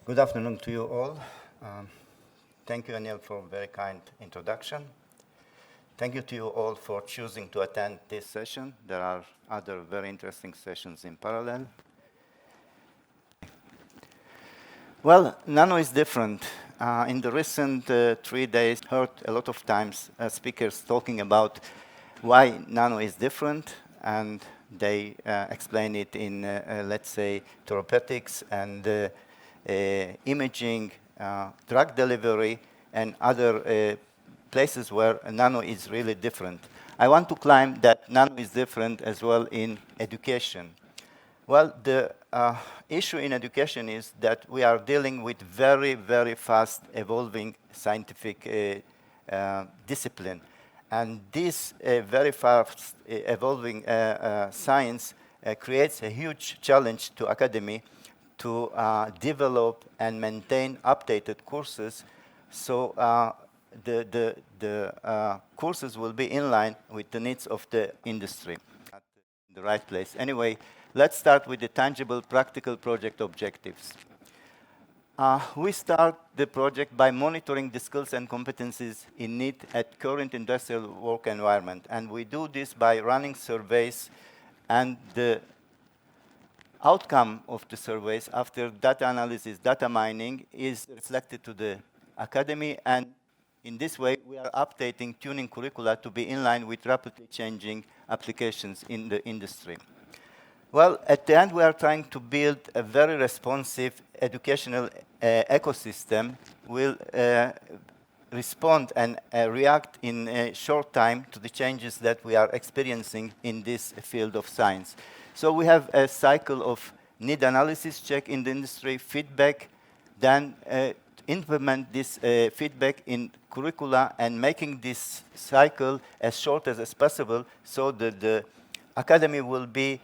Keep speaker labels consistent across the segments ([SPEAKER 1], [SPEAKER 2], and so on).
[SPEAKER 1] Good afternoon to you all. Thank you, Anil, for a very kind introduction. Thank you to you all for choosing to attend this session. There are other very interesting sessions in parallel. Well, Nano is different. In the recent 3 days, heard a lot of times speakers talking about why Nano is different, and they explain it in, let's say, therapeutics and imaging, drug delivery, and other places where Nano is really different. I want to claim that Nano is different as well in education. Well, the issue in education is that we are dealing with very, very fast evolving scientific discipline. And this very fast evolving science creates a huge challenge to academy to develop and maintain updated courses, so the courses will be in line with the needs of the industry at the right place. Anyway, let's start with the tangible, practical project objectives. We start the project by monitoring the skills and competencies in need at current industrial work environment, and we do this by running surveys, and the outcome of the surveys after data analysis, data mining, is reflected to the academy, and in this way we are updating, tuning curricula to be in line with rapidly changing applications in the industry. Well, at the end we are trying to build a very responsive educational ecosystem, will respond and react in a short time to the changes that we are experiencing in this field of science. So we have a cycle of need analysis, check in the industry, feedback, then implement this feedback in curricula and making this cycle as short as possible so that the academy will be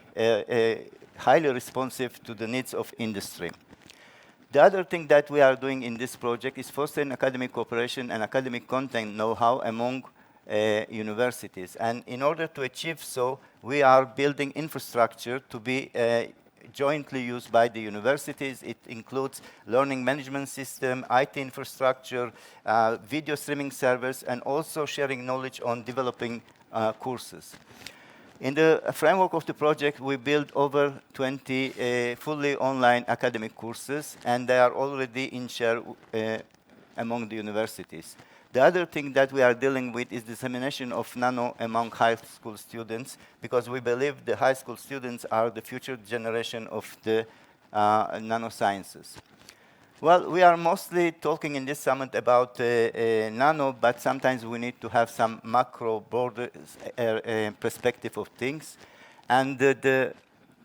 [SPEAKER 1] highly responsive to the needs of industry. The other thing that we are doing in this project is fostering academic cooperation and academic content know-how among universities. And in order to achieve so, we are building infrastructure to be jointly used by the universities. It includes learning management system, IT infrastructure, video streaming servers, and also sharing knowledge on developing courses. In the framework of the project, we built over 20 fully online academic courses, and they are already in share among the universities. The other thing that we are dealing with is dissemination of Nano among high school students, because we believe the high school students are the future generation of the nanosciences. Well, we are mostly talking in this summit about Nano, but sometimes we need to have some macro border perspective of things. And the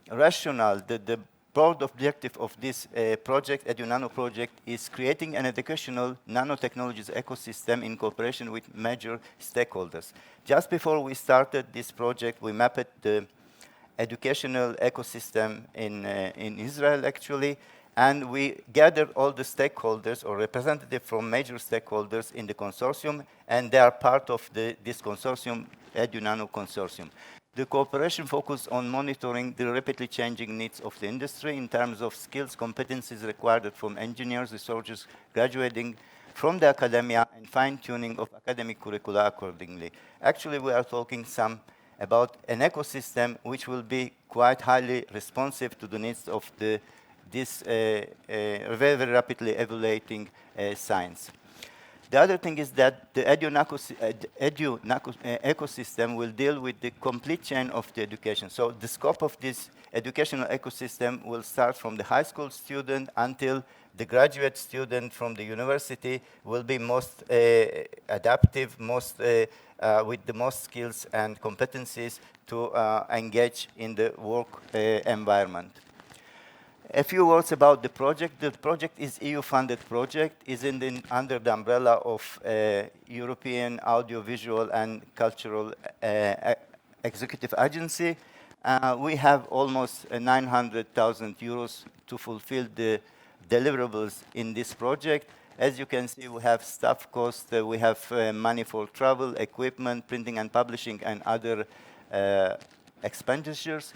[SPEAKER 1] rationale, the broad objective of this project, EduNano project, is creating an educational nanotechnologies ecosystem in cooperation with major stakeholders. Just before we started this project, we mapped the educational ecosystem in Israel, actually, and we gathered all the stakeholders or representatives from major stakeholders in the consortium, and they are part of this consortium, EduNano consortium. The cooperation focused on monitoring the rapidly changing needs of the industry in terms of skills, competencies required from engineers, researchers graduating from the academia, and fine-tuning of academic curricula accordingly. Actually, we are talking about an ecosystem which will be quite highly responsive to the needs of this very rapidly evaluating science. The other thing is that the EduNano ecosystem will deal with the complete chain of the education. So the scope of this educational ecosystem will start from the high school student until the graduate student from the university will be most adaptive, with the most skills and competencies to engage in the work environment. A few words about the project. The project is EU-funded project, is under the umbrella of European Audiovisual and Cultural Executive Agency. We have almost 900,000 euros to fulfill the deliverables in this project. As you can see, we have staff costs, we have money for travel, equipment, printing and publishing, and other expenditures.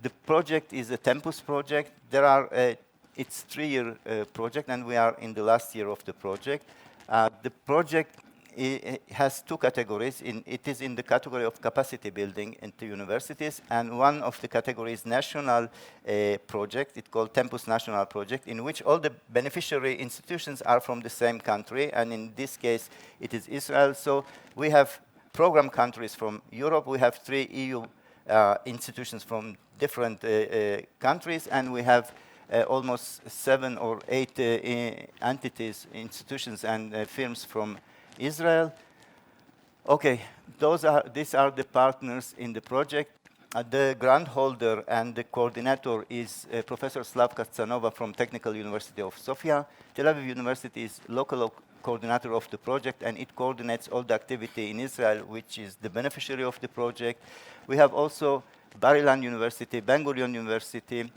[SPEAKER 1] The project is a TEMPUS project. There are it's a 3-year project, and we are in the last year of the project. The project has 2 categories. It is in the category of capacity building into universities, and one of the categories national project. It's called TEMPUS National Project, in which all the beneficiary institutions are from the same country, and in this case, it is Israel. So we have program countries from Europe. We have 3 EU institutions from different countries, and we have almost 7 or 8 entities, institutions, and firms from Israel. Okay, these are the partners in the project. The grant holder and the coordinator is Professor Slavka Stanova from Technical University of Sofia. Tel Aviv University is local coordinator of the project, and it coordinates all the activity in Israel, which is the beneficiary of the project. We have also Bar-Ilan University, Ben Gurion University,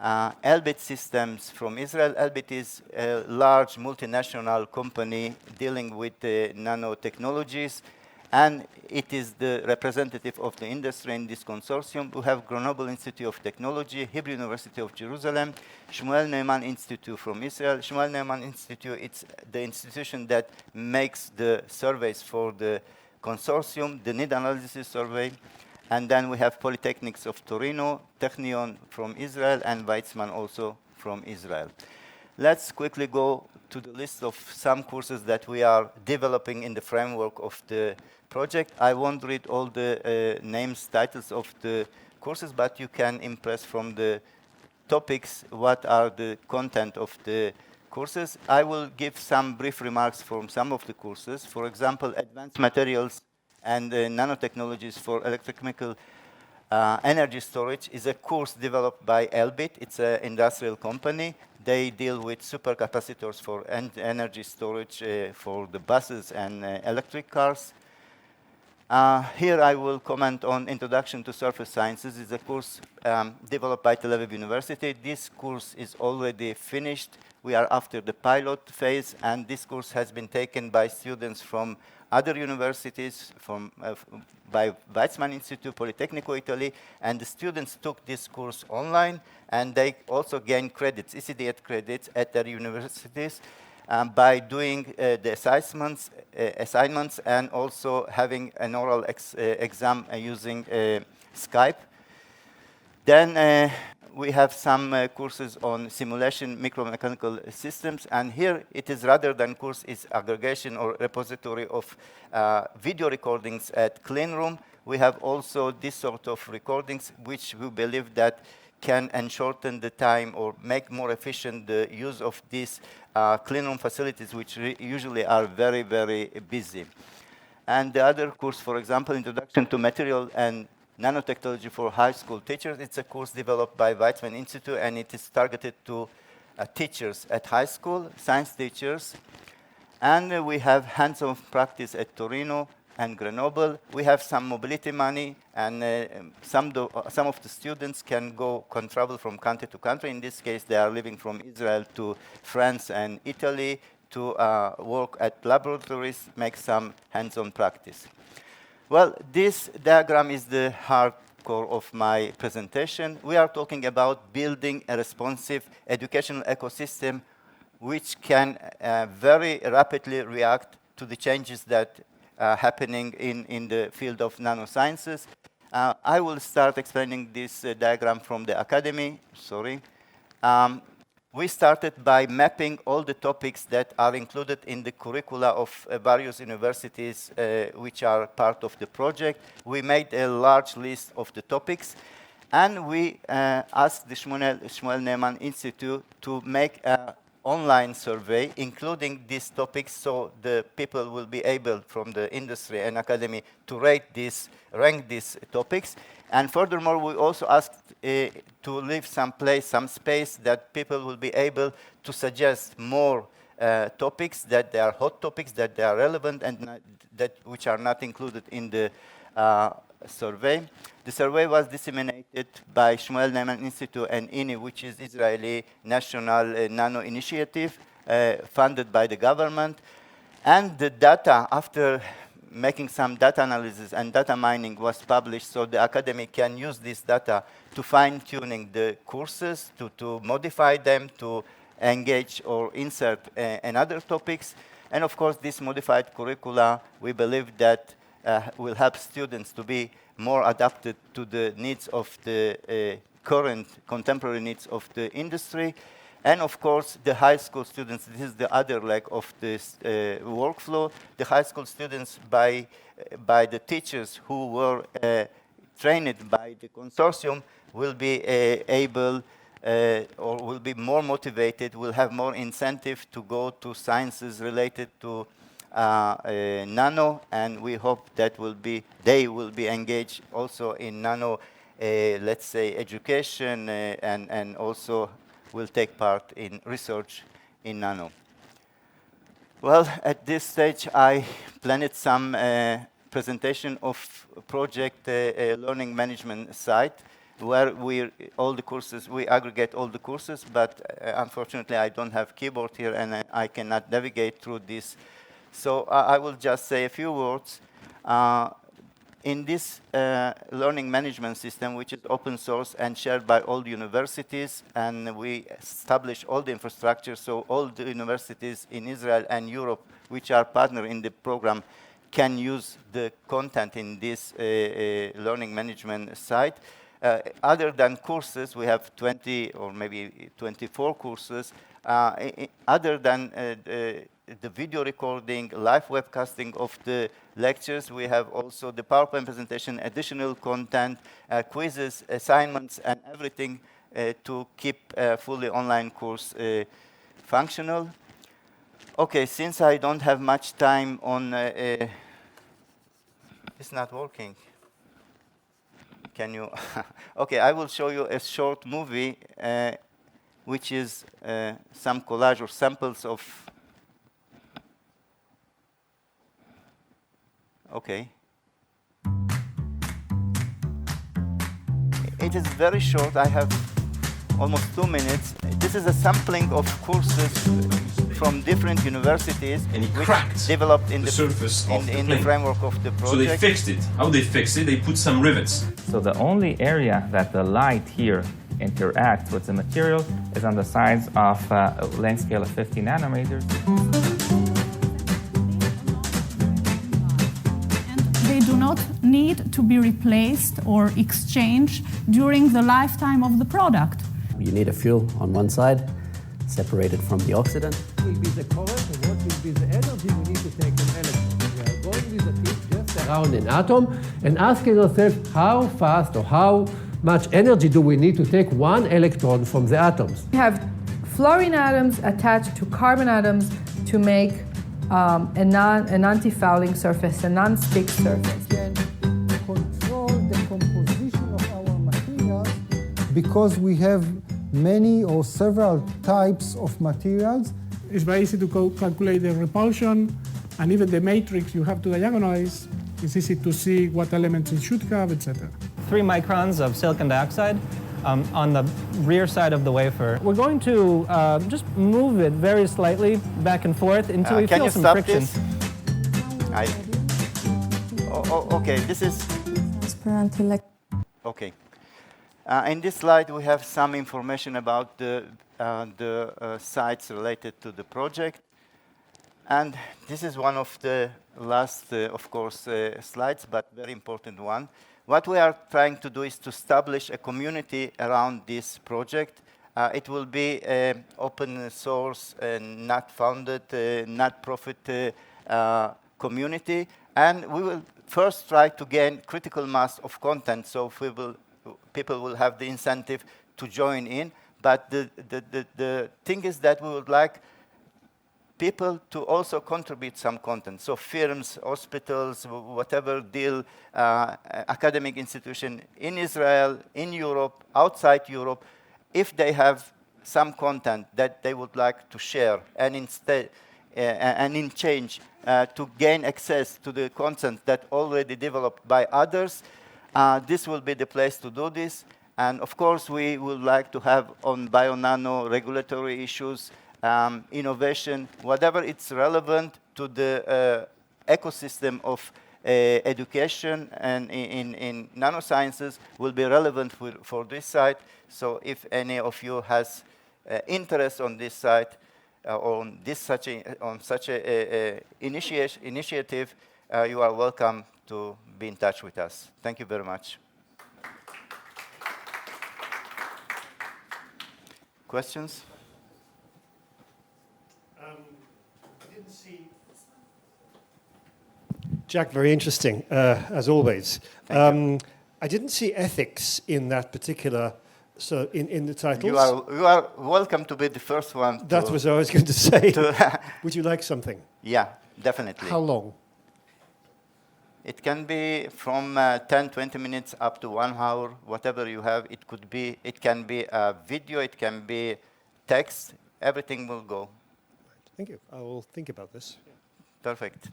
[SPEAKER 1] Elbit Systems from Israel. Elbit is a large multinational company dealing with nanotechnologies, and it is the representative of the industry in this consortium. We have Grenoble Institute of Technology, Hebrew University of Jerusalem, Shmuel Neiman Institute from Israel. Shmuel Neiman Institute, it's the institution that makes the surveys for the consortium, the need analysis survey. And then we have Polytechnics of Torino, Technion from Israel, and Weizmann also from Israel. Let's quickly go to the list of some courses that we are developing in the framework of the project. I won't read all the names, titles of the courses, but you can impress from the topics what are the content of the courses. I will give some brief remarks from some of the courses. For example, Advanced Materials and Nanotechnologies for Electrochemical Energy Storage is a course developed by Elbit. It's an industrial company. They deal with supercapacitors for energy storage for the buses and electric cars. Here I will comment on Introduction to Surface Sciences. It's a course developed by Tel Aviv University. This course is already finished. We are after the pilot phase, and this course has been taken by students from other universities, by Weizmann Institute, Politecnico Italy, and the students took this course online, and they also gained credits, ECDF credits at their universities by doing the assignments and also having an oral exam using Skype. Then we have some courses on simulation micromechanical systems, and here it is rather than course, it's aggregation or repository of video recordings at CLINAM. We have also this sort of recordings which we believe that can shorten the time or make more efficient the use of these CLINAM facilities, which usually are very, very busy. And the other course, for example, Introduction to Material and Nanotechnology for High School Teachers. It's a course developed by Weizmann Institute, and it is targeted to teachers at high school, science teachers. And we have hands-on practice at Torino and Grenoble. We have some mobility money, and some of the students can travel from country to country. In this case, they are living from Israel to France and Italy to work at laboratories, make some hands-on practice. Well, this diagram is the hardcore of my presentation. We are talking about building a responsive educational ecosystem which can very rapidly react to the changes that are happening in the field of nanosciences. I will start explaining this diagram from the academy. Sorry. We started by mapping all the topics that are included in the curricula of various universities which are part of the project. We made a large list of the topics, and we asked the Shmuel Neiman Institute to make an online survey including these topics, so the people will be able from the industry and academy to rank these topics. And furthermore, we also asked to leave some space that people will be able to suggest more topics, that they are hot topics, that they are relevant, and which are not included in the survey. The survey was disseminated by Shmuel Neiman Institute and INI, which is Israeli National Nano Initiative, funded by the government. And the data, after making some data analysis and data mining was published, so the academy can use this data to fine-tuning the courses, to modify them, to engage or insert another topics. And of course, this modified curricula, we believe that will help students to be more adapted to the needs of the current contemporary needs of the industry. And of course, the high school students, this is the other leg of this workflow. The high school students, by the teachers who were trained by the consortium, will be able or will be more motivated, will have more incentive to go to sciences related to nano, and we hope that they will be engaged also in nano, let's say, education, and also will take part in research in nano. Well, at this stage, I planned some presentation of project learning management site, where we aggregate all the courses, but unfortunately, I don't have keyboard here, and I cannot navigate through this. So I will just say a few words. In this learning management system, which is open source and shared by all the universities, and we establish all the infrastructure, so all the universities in Israel and Europe, which are partner in the program, can use the content in this learning management site. Other than courses, we have 20 or maybe 24 courses. Other than the video recording, live webcasting of the lectures, we have also the PowerPoint presentation, additional content, quizzes, assignments, and everything to keep a fully online course functional. Okay, since I don't have much time on... it's not working. Can you... Okay, I will show you a short movie, which is some collage or samples of... Okay. It is very short. I have almost 2 minutes. This is a sampling of courses from different universities,
[SPEAKER 2] and
[SPEAKER 1] which developed in the
[SPEAKER 2] surface
[SPEAKER 1] in the framework of the project.
[SPEAKER 2] So they fixed it. How they fixed it? They put some rivets.
[SPEAKER 3] So the only area that the light here interacts with the material is on the sides of a length scale of 50 nanometers.
[SPEAKER 4] They do not need to be replaced or exchanged during the lifetime of the product.
[SPEAKER 5] You need a fuel on one side, separated from the oxidant.
[SPEAKER 6] What will be the current and what will be the energy we need to take an electron? We are going with a tip just around an atom and asking ourselves how fast or how much energy do we need to take one electron from the atoms.
[SPEAKER 7] We have fluorine atoms attached to carbon atoms to make an anti-fouling surface, a non-stick surface.
[SPEAKER 8] We can control the composition of our materials because we have many or several types of materials.
[SPEAKER 9] It's very easy to calculate the repulsion, and even the matrix you have to diagonalize. It's easy to see what elements it should have, etc.
[SPEAKER 10] 3 microns of silicon dioxide on the rear side of the wafer. We're going to just move it very slightly back and forth until we feel some friction.
[SPEAKER 1] Okay, this is... Okay. In this slide, we have some information about the sites related to the project. And this is one of the last, of course, slides, but very important one. What we are trying to do is to establish a community around this project. It will be an open source, not funded, not profit community. And we will first try to gain critical mass of content, so people will have the incentive to join in. But the thing is that we would like people to also contribute some content. So firms, hospitals, whatever deal, academic institution in Israel, in Europe, outside Europe, if they have some content that they would like to share and instead and in change to gain access to the content that already developed by others, this will be the place to do this. And of course, we would like to have on BioNano regulatory issues, innovation, whatever it's relevant to the ecosystem of education and in nanosciences will be relevant for this site. So if any of you has interest on this site, on such a initiative, you are welcome to be in touch with us. Thank you very much. Questions?
[SPEAKER 11] I didn't see. Jack, very interesting, as always. I didn't see ethics in that particular. So in the titles.
[SPEAKER 1] You are welcome to be the first one.
[SPEAKER 11] That was what I was going to say. Would you like something?
[SPEAKER 1] Yeah, definitely.
[SPEAKER 11] How long?
[SPEAKER 1] It can be from 10, 20 minutes up to 1 hour, whatever you have. It can be a video, it can be text, everything will go.
[SPEAKER 11] Thank you. I will think about this.
[SPEAKER 1] Perfect.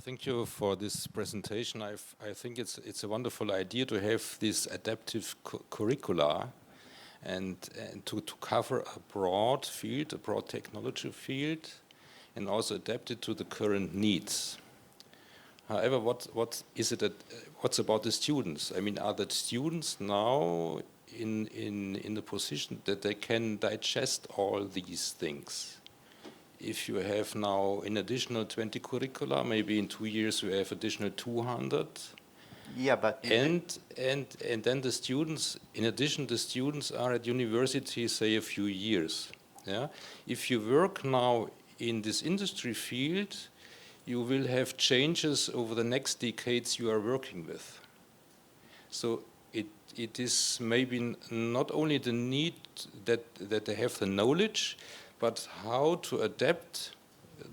[SPEAKER 12] Thank you for this presentation. I think it's a wonderful idea to have this adaptive curricula and to cover a broad field, a broad technology field, and also adapt it to the current needs. However, what's about the students? I mean, are the students now in the position that they can digest all these things? If you have now an additional 20 curricula, maybe in 2 years you have additional 200.
[SPEAKER 1] Yeah, but
[SPEAKER 12] and then the students, in addition, the students are at university, say a few years. Yeah, if you work now in this industry field, you will have changes over the next decades you are working with. So it is maybe not only the need that they have the knowledge, but how to adapt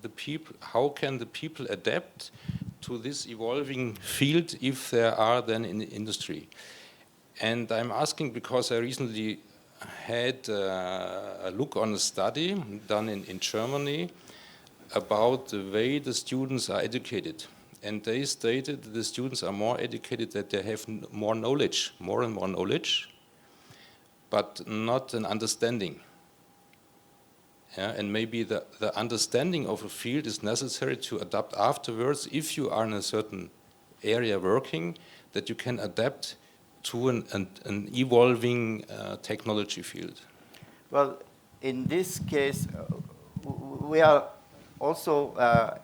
[SPEAKER 12] the people, how can the people adapt to this evolving field if they are then in the industry? And I'm asking because I recently had a look on a study done in Germany about the way the students are educated. And they stated that the students are more educated, that they have more knowledge, more and more knowledge, but not an understanding. Yeah, and maybe the understanding of a field is necessary to adapt afterwards if you are in a certain area working, that you can adapt to an evolving technology field.
[SPEAKER 1] Well, in this case, we are also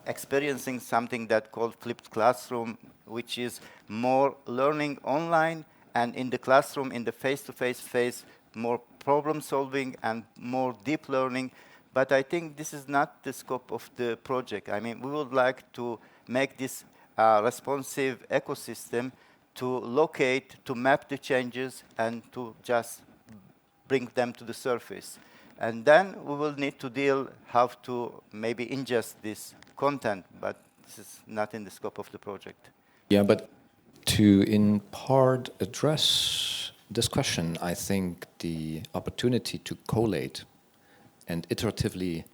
[SPEAKER 1] experiencing something that called flipped classroom, which is more learning online, and in the classroom, in the face-to-face phase, more problem solving and more deep learning. But I think this is not the scope of the project. I mean, we would like to make this responsive ecosystem to locate, to map the changes, and to just bring them to the surface. And then we will need to deal how to maybe ingest this content, but this is not in the scope of the project.
[SPEAKER 13] Yeah, but to in part address this question, I think the opportunity to collate and iteratively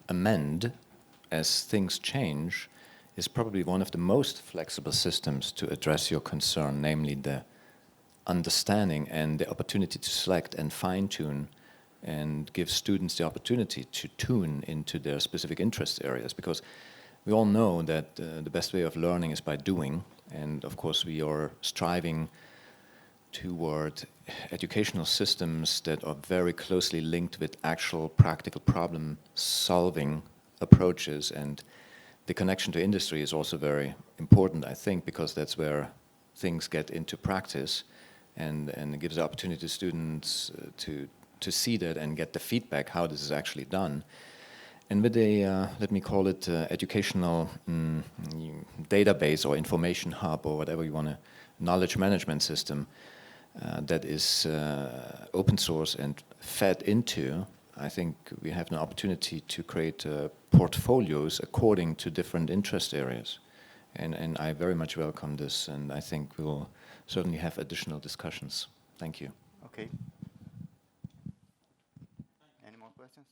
[SPEAKER 13] amend as things change is probably one of the most flexible systems to address your concern, namely the understanding and the opportunity to select and fine-tune and give students the opportunity to tune into their specific interest areas, because we all know that the best way of learning is by doing, and of course we are striving toward educational systems that are very closely linked with actual practical problem-solving approaches, and the connection to industry is also very important, I think, because that's where things get into practice, and it gives the opportunity to students to see that and get the feedback how this is actually done. And with a, let me call it educational database or information hub or whatever you want to, knowledge management system that is open source and fed into, I think we have an opportunity to create portfolios according to different interest areas. And I very much welcome this, and I think we will certainly have additional discussions. Thank you.
[SPEAKER 1] Okay. Any more questions?